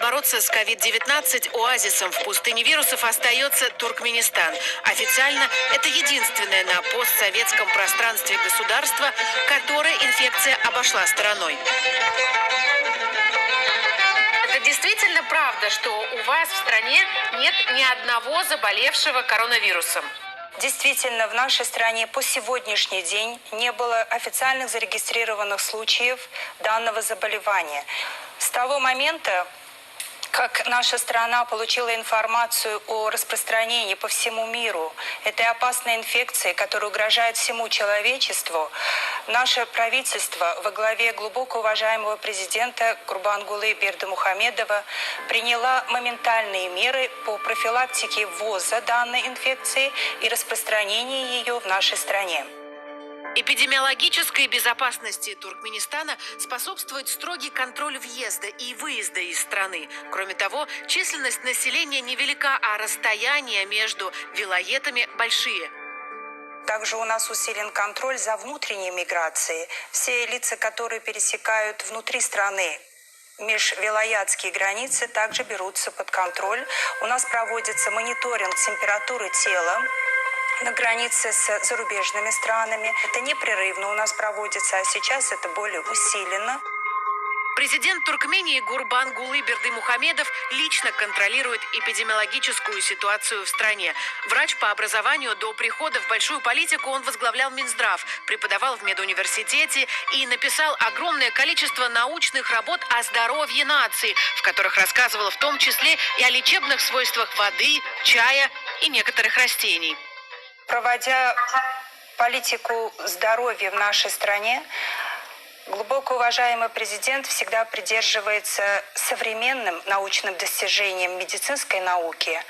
бороться с COVID-19 оазисом в пустыне вирусов остается Туркменистан. Официально это единственное на постсоветском пространстве государство, которое инфекция обошла стороной. Это действительно правда, что у вас в стране нет ни одного заболевшего коронавирусом? Действительно, в нашей стране по сегодняшний день не было официальных зарегистрированных случаев данного заболевания. С того момента, как наша страна получила информацию о распространении по всему миру этой опасной инфекции, которая угрожает всему человечеству, наше правительство во главе глубоко уважаемого президента Гурбангулы Бердымухамедова приняло моментальные меры по профилактике ввоза данной инфекции и распространения ее в нашей стране. Эпидемиологической безопасности Туркменистана способствует строгий контроль въезда и выезда из страны. Кроме того, численность населения невелика, а расстояния между вилаетами большие. Также у нас усилен контроль за внутренней миграцией. Все лица, которые пересекают внутри страны межвилаятские границы, также берутся под контроль. У нас проводится мониторинг температуры тела на границе с зарубежными странами. Это непрерывно у нас проводится, а сейчас это более усиленно. Президент Туркмении Гурбангулы Бердымухамедов лично контролирует эпидемиологическую ситуацию в стране. Врач по образованию, до прихода в большую политику он возглавлял Минздрав, преподавал в медуниверситете и написал огромное количество научных работ о здоровье нации, в которых рассказывал в том числе и о лечебных свойствах воды, чая и некоторых растений. Проводя политику здоровья в нашей стране, глубоко уважаемый президент всегда придерживается современным научным достижениям медицинской науки,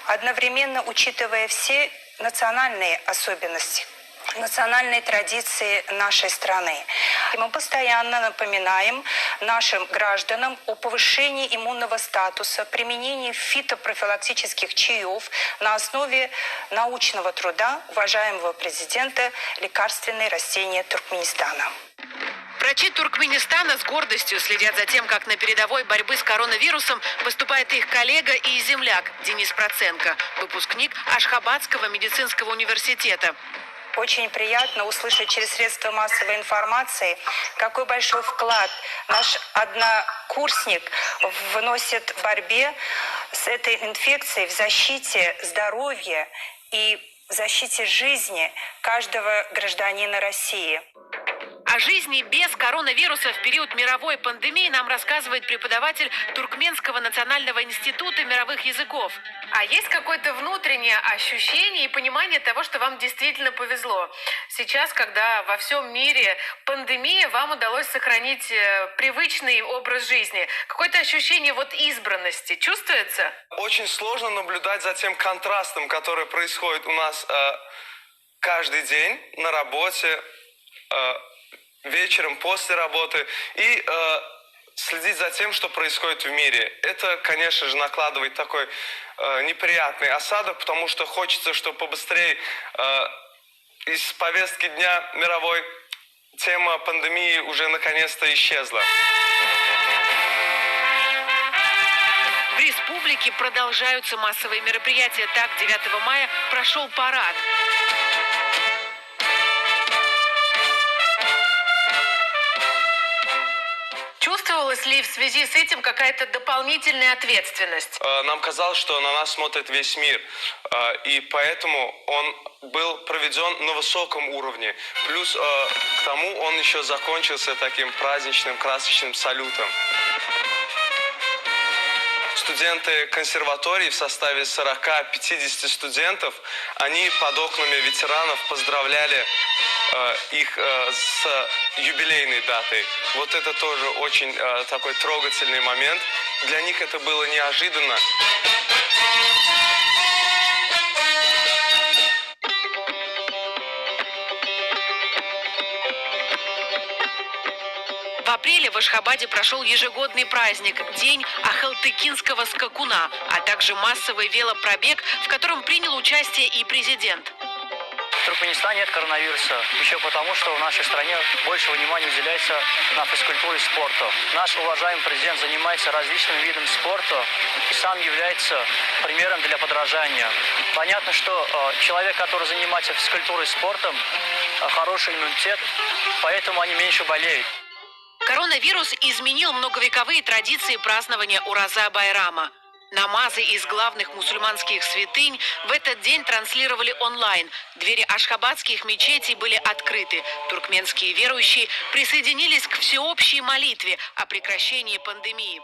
одновременно учитывая все национальные особенности, национальные традиции нашей страны. И мы постоянно напоминаем нашим гражданам о повышении иммунного статуса, применении фитопрофилактических чаев на основе научного труда уважаемого президента «Лекарственные растения Туркменистана». Врачи Туркменистана с гордостью следят за тем, как на передовой борьбы с коронавирусом выступает их коллега и земляк Денис Проценко, выпускник Ашхабадского медицинского университета. Очень приятно услышать через средства массовой информации, какой большой вклад наш однокурсник вносит в борьбе с этой инфекцией, в защите здоровья и в защите жизни каждого гражданина России. О жизни без коронавируса в период мировой пандемии нам рассказывает преподаватель Туркменского национального института мировых языков. А есть какое-то внутреннее ощущение и понимание того, что вам действительно повезло? Сейчас, когда во всем мире пандемия, вам удалось сохранить привычный образ жизни. Какое-то ощущение избранности чувствуется? Очень сложно наблюдать за тем контрастом, который происходит у нас каждый день на работе, вечером после работы, и следить за тем, что происходит в мире. Это, конечно же, накладывает такой неприятный осадок, потому что хочется, чтобы побыстрее из повестки дня мировой тема пандемии уже наконец-то исчезла. В республике продолжаются массовые мероприятия. Так, 9 мая прошел парад. Чувствовалась ли в связи с этим какая-то дополнительная ответственность? Нам казалось, что на нас смотрит весь мир, и поэтому он был проведен на высоком уровне. Плюс к тому он еще закончился таким праздничным, красочным салютом. Студенты консерватории в составе 40-50 студентов, они под окнами ветеранов поздравляли их с юбилейной датой. Вот это тоже очень такой трогательный момент. Для них это было неожиданно. В апреле в Ашхабаде прошел ежегодный праздник – День Ахалтыкинского скакуна, а также массовый велопробег, в котором принял участие и президент. В Туркменистане нет коронавируса, еще потому, что в нашей стране больше внимания уделяется на физкультуру и спорту. Наш уважаемый президент занимается различными видами спорта и сам является примером для подражания. Понятно, что человек, который занимается физкультурой и спортом, хороший иммунитет, поэтому они меньше болеют. Коронавирус изменил многовековые традиции празднования Ураза-Байрама. Намазы из главных мусульманских святынь в этот день транслировали онлайн. Двери ашхабадских мечетей были открыты. Туркменские верующие присоединились к всеобщей молитве о прекращении пандемии.